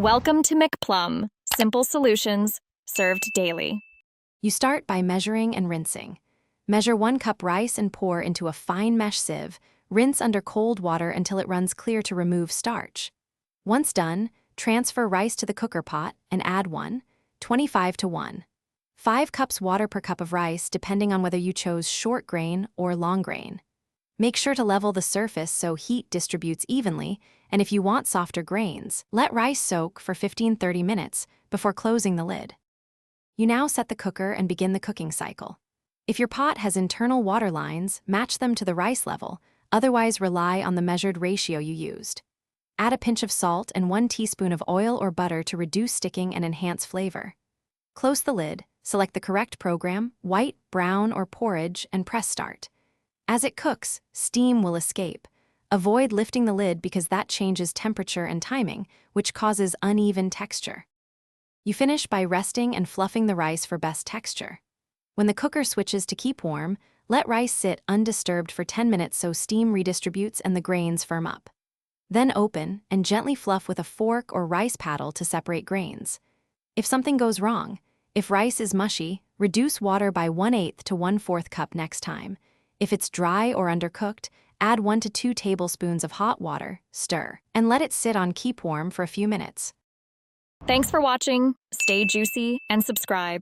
Welcome to McPlum, simple solutions served daily. You start by measuring and rinsing. Measure 1 cup rice and pour into a fine mesh sieve. Rinse under cold water until it runs clear to remove starch. Once done, transfer rice to the cooker pot and add 25 to 1. 5 cups water per cup of rice, depending on whether you chose short grain or long grain. Make sure to level the surface so heat distributes evenly, and if you want softer grains, let rice soak for 15-30 minutes before closing the lid. You now set the cooker and begin the cooking cycle. If your pot has internal water lines, match them to the rice level, otherwise rely on the measured ratio you used. Add a pinch of salt and 1 teaspoon of oil or butter to reduce sticking and enhance flavor. Close the lid, select the correct program, white, brown, or porridge, and press start. As it cooks, steam will escape. Avoid lifting the lid because that changes temperature and timing, which causes uneven texture. You finish by resting and fluffing the rice for best texture. When the cooker switches to keep warm, let rice sit undisturbed for 10 minutes so steam redistributes and the grains firm up. Then open and gently fluff with a fork or rice paddle to separate grains. If something goes wrong, if rice is mushy, reduce water by 1/8 to 1/4 cup next time. If it's dry or undercooked, add 1 to 2 tablespoons of hot water, stir, and let it sit on keep warm for a few minutes. Thanks for watching. Stay juicy and subscribe.